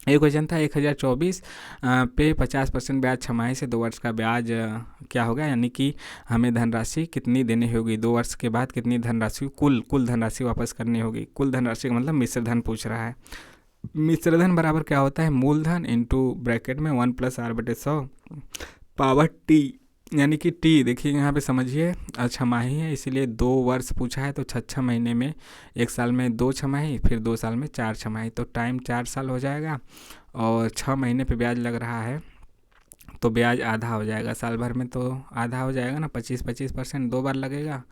ये क्वेश्चन था 1024 पे 50% ब्याज छमाही से 2 वर्ष का ब्याज क्या होगा, यानी कि हमें धनराशि कितनी देनी होगी, 2 वर्ष के बाद कितनी धनराशि, कुल धनराशि वापस करनी होगी। कुल धनराशि का मतलब मिश्र धन पूछ रहा है। मिश्र धन बराबर क्या होता है, मूलधन इंटू ब्रैकेट में 1 + r/100 पावर T, यानी कि टी देखिए यहाँ पे समझिए, छमाही है इसीलिए 2 वर्ष पूछा है, तो 6 महीने में, 1 साल में 2 छमाही, फिर 2 साल में 4 छमाही, तो टाइम 4 साल हो जाएगा। और 6 महीने पे ब्याज लग रहा है, तो ब्याज आधा हो जाएगा, साल भर में तो आधा हो जाएगा ना, 25% 2 बार लगेगा,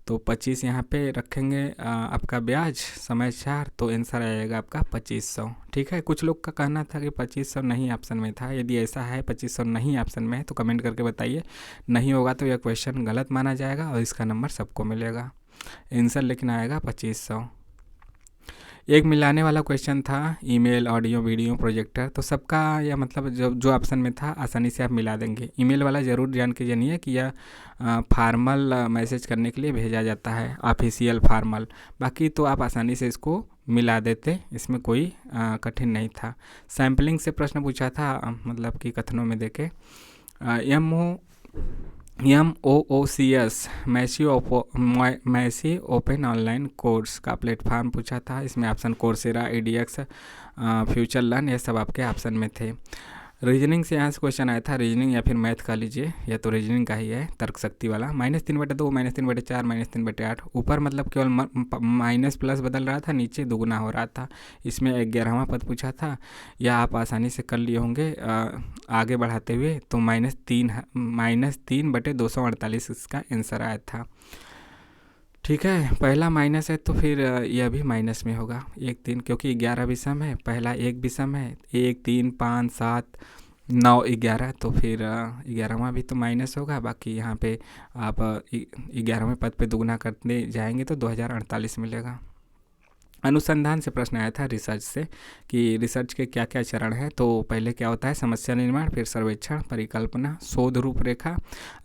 तो 25 यहाँ पे रखेंगे आपका ब्याज, समय 4, तो आंसर आएगा आपका 2500। ठीक है, कुछ लोग का कहना था कि 2500 नहीं ऑप्शन में था। यदि ऐसा है 2500 नहीं ऑप्शन में है तो कमेंट करके बताइए। नहीं होगा तो यह क्वेश्चन गलत माना जाएगा और इसका नंबर सबको मिलेगा। आंसर लेकिन आएगा 2500। एक मिलाने वाला क्वेश्चन था, ईमेल, ऑडियो, वीडियो, प्रोजेक्टर, तो सबका या मतलब जो ऑप्शन में था आसानी से आप मिला देंगे। ईमेल वाला ज़रूर जान के जानिए कि यह फार्मल मैसेज करने के लिए भेजा जाता है, ऑफिशियल फार्मल। बाकी तो आप आसानी से इसको मिला देते, इसमें कोई कठिन नहीं था। सैम्पलिंग से प्रश्न पूछा था, मतलब कि कथनों में देखे। MOOCS massive open online course का प्लेटफॉर्म पूछा था। इसमें option Coursera, EDX, future learn, ये सब आपके ऑप्शन में थे। रीजनिंग से यहाँ से क्वेश्चन आया था, रीजनिंग या फिर मैथ का लीजिए, या तो रीजनिंग का ही है, तर्क शक्ति वाला। -3/2, -3/4, -3/8, ऊपर मतलब केवल माइनस प्लस बदल रहा था, नीचे दुगुना हो रहा था। इसमें 11वां पद पूछा था, या आप आसानी से कर लिए होंगे आगे बढ़ाते हुए। तो -3/248 इसका आंसर आया था। ठीक है, पहला माइनस है तो फिर यह भी माइनस में होगा, 1 3, क्योंकि 11 विषम है, पहला एक विषम है, 1 3 5 7 9 11, तो फिर 11वां भी तो माइनस होगा। बाकी यहाँ पे आप 11वें पद पे दुगना करते जाएंगे तो 2048 मिलेगा। अनुसंधान से प्रश्न आया था रिसर्च से कि रिसर्च के क्या क्या चरण हैं। तो पहले क्या होता है, समस्या निर्माण, फिर सर्वेक्षण, परिकल्पना, शोध रूपरेखा,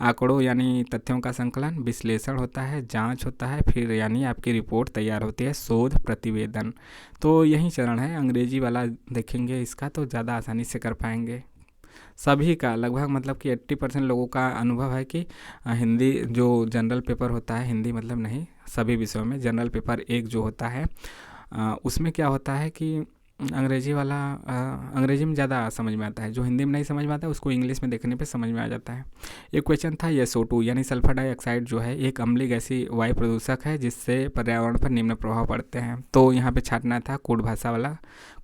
आंकड़ों यानी तथ्यों का संकलन, विश्लेषण होता है, जांच होता है, फिर यानी आपकी रिपोर्ट तैयार होती है, शोध प्रतिवेदन। तो यही चरण है। अंग्रेजी वाला देखेंगे इसका तो ज़्यादा आसानी से कर पाएंगे। सभी का लगभग मतलब कि 80% लोगों का अनुभव है कि हिंदी जो जनरल पेपर होता है, हिंदी मतलब नहीं, सभी विषयों में जनरल पेपर एक जो होता है उसमें क्या होता है कि अंग्रेजी वाला अंग्रेजी में ज़्यादा समझ में आता है, जो हिंदी में नहीं समझ में आता है उसको इंग्लिश में देखने पे समझ में आ जाता है। एक क्वेश्चन था SO2 यानी सल्फर डाइऑक्साइड जो है एक अम्लीय गैसीय वायु प्रदूषक है जिससे पर्यावरण पर निम्न प्रभाव पड़ते हैं। तो यहाँ पे छाटना था कूट भाषा वाला,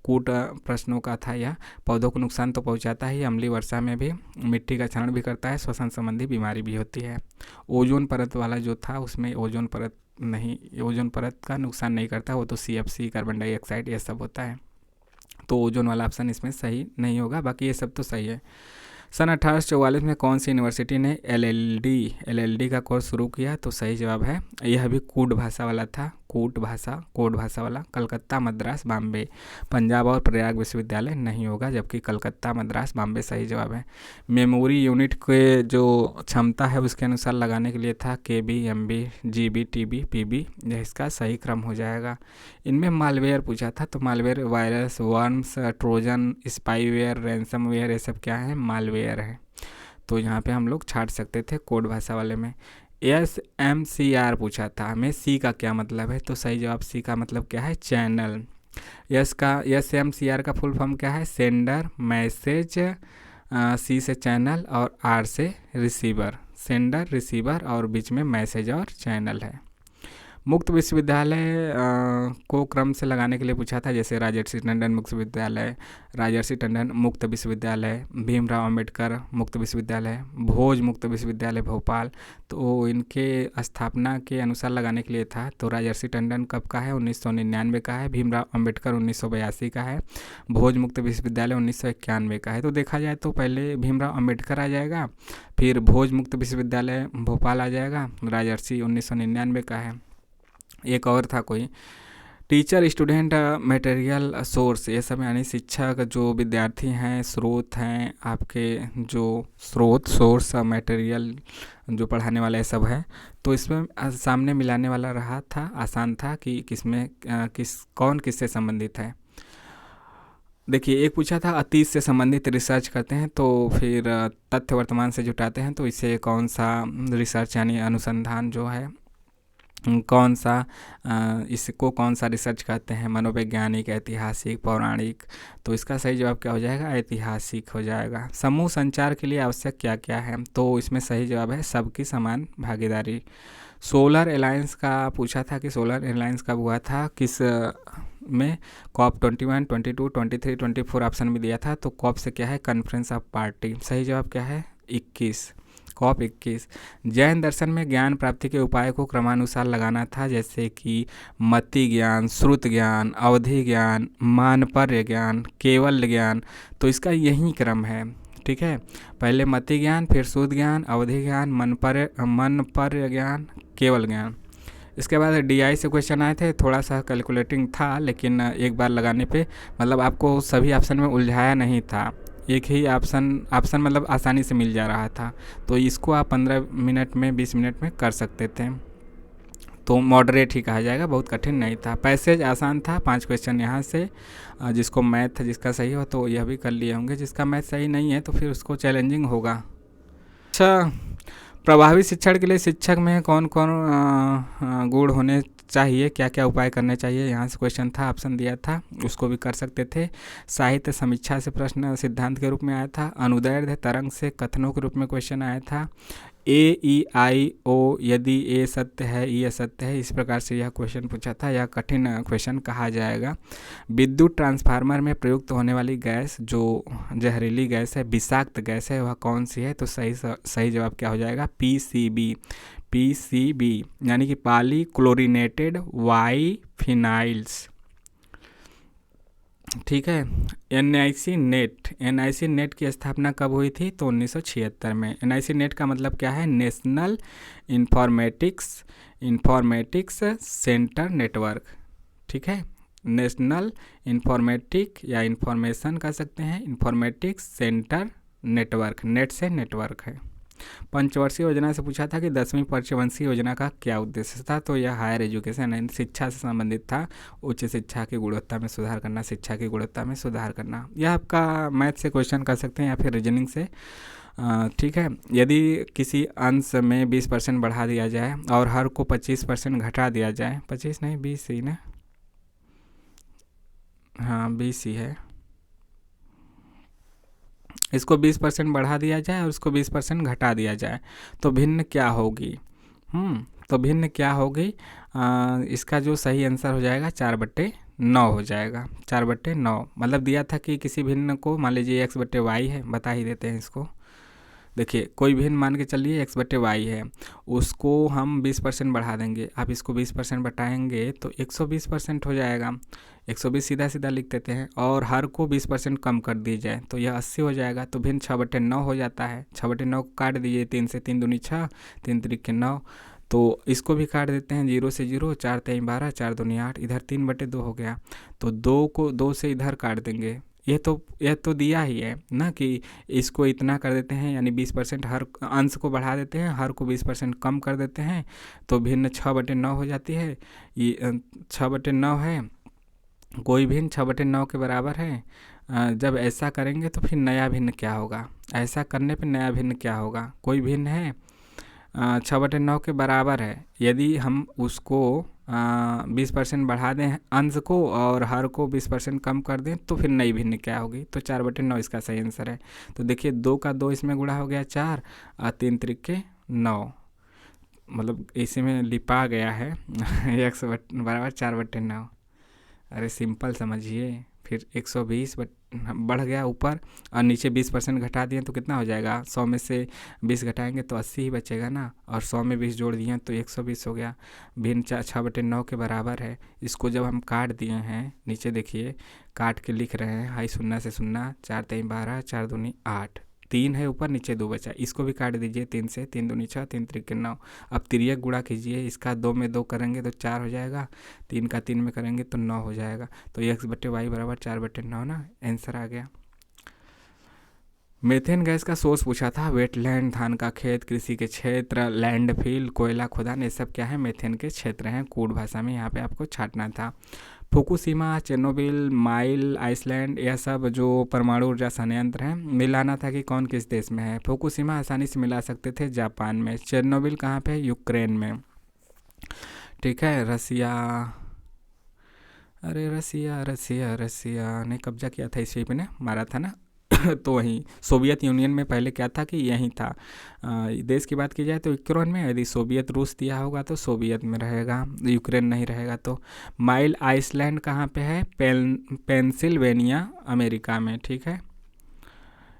कूट प्रश्नों का था यह। पौधों को नुकसान तो पहुँचाता ही, अम्लीय वर्षा में भी मिट्टी का क्षरण भी करता है, श्वसन संबंधी बीमारी भी होती है। ओजोन परत वाला जो था उसमें ओजोन परत नहीं, ओजोन परत का नुकसान नहीं करता, वो तो CFC कार्बन डाइऑक्साइड ये सब होता है। तो ओजोन वाला ऑप्शन इसमें सही नहीं होगा, बाकी ये सब तो सही है। सन 1844 में कौन सी यूनिवर्सिटी ने LLD का कोर्स शुरू किया? तो सही जवाब है, यह भी कूट भाषा वाला था, कोड भाषा वाला। कलकत्ता, मद्रास, बॉम्बे, पंजाब और प्रयाग विश्वविद्यालय नहीं होगा, जबकि कलकत्ता, मद्रास, बॉम्बे सही जवाब है। मेमोरी यूनिट के जो क्षमता है उसके अनुसार लगाने के लिए था KB, MB, GB, TB, PB, यह इसका सही क्रम हो जाएगा। इनमें मालवेयर पूछा था, तो malware virus, worms, Trojan, spyware, ransomware ये सब क्या है? मालवेयर है। तो यहाँ पे हम लोग छाट सकते थे कोड भाषा वाले में। SMCR पूछा था, हमें C का क्या मतलब है? तो सही जवाब C का मतलब क्या है? चैनल। SMCR का फुल फॉर्म क्या है? सेंडर, मैसेज, C से चैनल और R से रिसीवर। सेंडर, रिसीवर और बीच में मैसेज और चैनल है। मुक्त विश्वविद्यालय को क्रम से लगाने के लिए पूछा था, जैसे राजर्षि टंडन मुक्त विश्वविद्यालय, राजर्षि टंडन मुक्त विश्वविद्यालय, भीमराव अंबेडकर मुक्त विश्वविद्यालय, भोज मुक्त विश्वविद्यालय भोपाल। तो इनके स्थापना के अनुसार लगाने के लिए था। तो राजर्षि टंडन कब का है? 1999 का है। भीमराव अंबेडकर 1982 का है। भोज मुक्त विश्वविद्यालय 1991 का है। तो देखा जाए तो पहले भीमराव अंबेडकर आ जाएगा, फिर भोज मुक्त विश्वविद्यालय भोपाल आ जाएगा, राजर्षि 1999 का है। एक और था कोई, टीचर, स्टूडेंट, मटेरियल, सोर्स, ये सब यानी शिक्षक, जो विद्यार्थी हैं, स्रोत हैं आपके, जो स्रोत, सोर्स, मटेरियल जो पढ़ाने वाला ये सब है। तो इसमें सामने मिलाने वाला रहा था, आसान था कि किसमें कौन किससे संबंधित है। देखिए, एक पूछा था अतीत से संबंधित रिसर्च करते हैं तो फिर तथ्य वर्तमान से जुटाते हैं, तो इसे कौन सा रिसर्च यानी अनुसंधान जो है कौन सा इसको कौन सा रिसर्च कहते हैं? मनोवैज्ञानिक, ऐतिहासिक, पौराणिक। तो इसका सही जवाब क्या हो जाएगा? ऐतिहासिक हो जाएगा। समूह संचार के लिए आवश्यक क्या क्या है? तो इसमें सही जवाब है सबकी समान भागीदारी। सोलर अलायंस का पूछा था कि सोलर अलायंस कब हुआ था, किस में? COP 21, 22, 23, 24 ऑप्शन में दिया था। तो COP से क्या है? Conference of party. सही जवाब क्या है? 21, COP 21। जैन दर्शन में ज्ञान प्राप्ति के उपाय को क्रमानुसार लगाना था, जैसे कि मति ज्ञान, श्रुत ज्ञान, अवधि ज्ञान, मानपर्य ज्ञान, केवल ज्ञान। तो इसका यही क्रम है, ठीक है। पहले मति ज्ञान, फिर श्रुत ज्ञान, अवधि ज्ञान, मनपर्य ज्ञान, केवल ज्ञान। इसके बाद DI से क्वेश्चन आए थे, थोड़ा सा कैलकुलेटिंग था, लेकिन एक बार लगाने पे मतलब आपको सभी ऑप्शन में उलझाया नहीं था, एक ही ऑप्शन मतलब आसानी से मिल जा रहा था। तो इसको आप 15 मिनट में, 20 मिनट में कर सकते थे। तो मॉडरेट ही कहा जाएगा, बहुत कठिन नहीं था। पैसेज आसान था, 5 क्वेश्चन यहाँ से। जिसको मैथ जिसका सही हो तो यह भी कर लिए होंगे, जिसका मैथ सही नहीं है तो फिर उसको चैलेंजिंग होगा। अच्छा, प्रभावी शिक्षण के लिए शिक्षक में कौन कौन गुण होने चाहिए, क्या क्या उपाय करने चाहिए? यहाँ से क्वेश्चन था, ऑप्शन दिया था, उसको भी कर सकते थे। साहित्य समीक्षा से प्रश्न सिद्धांत के रूप में आया था। अनुदैर्ध्य तरंग से कथनों के रूप में क्वेश्चन आया था। AEIO, यदि A सत्य है, E असत्य है, इस प्रकार से यह क्वेश्चन पूछा था। यह कठिन क्वेश्चन कहा जाएगा। विद्युत ट्रांसफार्मर में प्रयुक्त होने वाली गैस जो जहरीली गैस है, विषाक्त गैस है, वह कौन सी है? तो सही जवाब क्या हो जाएगा? PCB। PCB यानी कि पॉली क्लोरीनेटेड बाइफिनाइल्स। ठीक है। NIC नेट की स्थापना कब हुई थी? तो 1976 में। NIC नेट का मतलब क्या है? National informatics centre network. ठीक है, नेशनल इंफॉर्मेटिक या इंफॉर्मेशन कह सकते हैं, इंफॉर्मेटिक्स सेंटर नेटवर्क, नेट से नेटवर्क है। पंचवर्षीय योजना से पूछा था कि 10वीं पंचवंशीय योजना का क्या उद्देश्य था? तो यह हायर एजुकेशन एंड शिक्षा से संबंधित था। उच्च शिक्षा की गुणवत्ता में सुधार करना, शिक्षा की गुणवत्ता में सुधार करना। यह आपका मैथ से क्वेश्चन कर सकते हैं या फिर रीजनिंग से। ठीक है। यदि किसी अंश में 20% बढ़ा दिया जाए और हर को 25% घटा दिया जाए, 25 नहीं 20 ही ना, हाँ 20 ही है, इसको 20% बढ़ा दिया जाए और उसको 20% घटा दिया जाए तो भिन्न क्या होगी? तो भिन्न क्या होगी? इसका जो सही आंसर हो जाएगा 4/9 हो जाएगा। 4/9 मतलब दिया था कि किसी भिन्न को, मान लीजिए x/y है, बता ही देते हैं इसको। देखिए कोई भिन्न मान के चलिए x/y है, उसको हम 20% बढ़ा देंगे। आप इसको 20% बढ़ाएंगे तो 120% हो जाएगा। 120 सीधा सीधा लिख देते हैं, और हर को 20% कम कर दी जाए तो यह 80 हो जाएगा। तो भिन्न 6/9 हो जाता है। 6/9 को काट दीजिए 3 से, 3 दूनी 6, 3 त्रिक 9। तो इसको भी काट देते हैं, 0 से 0, 4 3 12, 4 दूनी 8, इधर 3/2 हो गया। तो 2 से इधर काट देंगे। यह तो दिया ही है ना कि इसको इतना कर देते हैं, यानी 20% हर अंश को बढ़ा देते हैं, हर को 20% कम कर देते हैं, तो भिन्न 6/9 हो जाती है। ये 6/9 है, कोई भिन्न 6/9 के बराबर है। जब ऐसा करेंगे तो फिर नया भिन्न क्या होगा? ऐसा करने पे नया भिन्न क्या होगा? कोई भिन्न है 6/9 के बराबर है, यदि हम उसको 20% बढ़ा दें अंश को और हर को 20% कम कर दें तो फिर नई भिन्न क्या होगी? तो 4/9 इसका सही आंसर है। तो देखिए 2 का 2 इसमें गुणा हो गया 4 और 3 त्रिक 9, मतलब इसी में लिपा गया है x बराबर 4/9। अरे सिंपल समझिए। फिर 120 बढ़ गया ऊपर और नीचे 20% घटा दिए तो कितना हो जाएगा? 100 में से 20 घटाएंगे तो 80 ही बचेगा ना, और 100 में 20 जोड़ दिए तो 120 हो गया। भिन्न 6/9 के बराबर है। इसको जब हम काट दिए हैं, नीचे देखिए काट के लिख रहे हैं, हाई 0 से 0, 4 3 12, 4 दूनी 8, 3 है ऊपर, नीचे 2 बचा, इसको भी काट दीजिए 3 से, 3 दूनी 6, 3 त्रिक 9। अब तिर्यक गुणा कीजिए, इसका 2 में 2 करेंगे तो 4 हो जाएगा, 3 का 3 में करेंगे तो 9 हो जाएगा। तो x/y बराबर 4/9 ना, आंसर आ गया। मीथेन गैस का सोर्स पूछा था। वेटलैंड, धान का खेत, कृषि के क्षेत्र, लैंडफिल, कोयला खुदान, ये सब क्या है? मीथेन के क्षेत्र हैं। कूड़ भाषा में यहाँ पे आपको छाटना था। फुकुशिमा, चेरनोबिल, माइल आइसलैंड, यह सब जो परमाणु ऊर्जा संयंत्र हैं, मिलाना था कि कौन किस देश में है। फुकुशिमा आसानी से मिला सकते थे जापान में। चेरनोबिल कहाँ पे है? यूक्रेन में। ठीक है। रसिया, अरे रसिया ने कब्जा किया था इस पे ने, मारा था ना तो वहीं सोवियत यूनियन में पहले क्या था कि यहीं था। देश की बात की जाए तो यूक्रेन में, यदि सोवियत रूस दिया होगा तो सोवियत में रहेगा, यूक्रेन नहीं रहेगा। तो माइल आइसलैंड कहाँ पे है? पेंसिल्वेनिया अमेरिका में। ठीक है।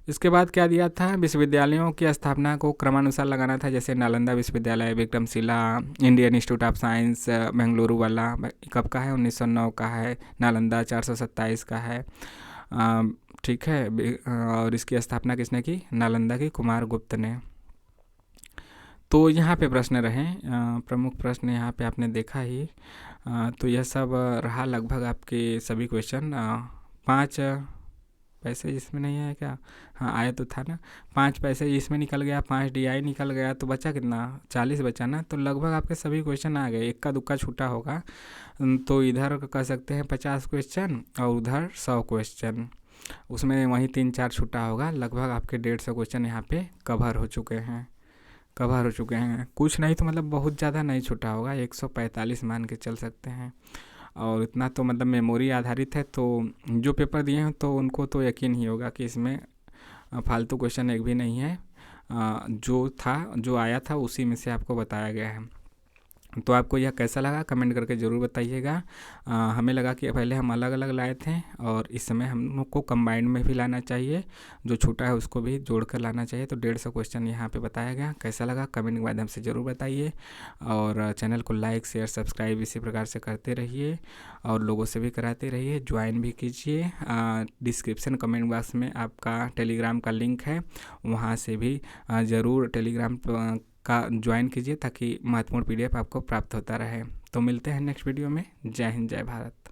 इसके बाद क्या दिया था? विश्वविद्यालयों की स्थापना को क्रमानुसार लगाना था, जैसे नालंदा विश्वविद्यालय, Vikramshila, Indian institute of science Bengaluru वाला कब का है? 1909 का है। नालंदा 427 का है। ठीक है। और इसकी स्थापना किसने की? नालंदा की कुमारगुप्त ने। तो यहाँ पे प्रश्न रहे, प्रमुख प्रश्न यहाँ पे आपने देखा ही। तो यह सब रहा लगभग आपके सभी क्वेश्चन। 5 पैसे इसमें नहीं आया क्या? हाँ आया तो था ना। 5 पैसे इसमें निकल गया, 5 DI निकल गया, तो बचा कितना? 40 बचा ना। तो लगभग आपके सभी क्वेश्चन आ गए, इक्का दुक्का छूटा होगा। तो इधर कर सकते हैं 50 क्वेश्चन और उधर 100 क्वेश्चन, उसमें वहीं 3-4 छूटा होगा। लगभग आपके 150 क्वेश्चन यहाँ पे कवर हो चुके हैं। कुछ नहीं तो मतलब बहुत ज़्यादा नहीं छूटा होगा, 145 मान के चल सकते हैं। और इतना तो मतलब मेमोरी आधारित है, तो जो पेपर दिए हैं तो उनको तो यकीन ही होगा कि इसमें फालतू क्वेश्चन एक भी नहीं है। जो आया था उसी में से आपको बताया गया है। तो आपको यह कैसा लगा कमेंट करके ज़रूर बताइएगा। हमें लगा कि पहले हम अलग अलग लाए थे और इस समय हम लोग को कंबाइंड में भी लाना चाहिए, जो छूटा है उसको भी जोड़ कर लाना चाहिए। तो 150 क्वेश्चन यहाँ पे बताया गया। कैसा लगा कमेंट के माध्यम से ज़रूर बताइए और चैनल को लाइक शेयर सब्सक्राइब इसी प्रकार से करते रहिए और लोगों से भी कराते रहिए, ज्वाइन भी कीजिए। डिस्क्रिप्शन कमेंट बॉक्स में आपका टेलीग्राम का लिंक है, वहाँ से भी ज़रूर टेलीग्राम का ज्वाइन कीजिए ताकि महत्वपूर्ण PDF आपको प्राप्त होता रहे। तो मिलते हैं नेक्स्ट वीडियो में। जय हिंद जय भारत।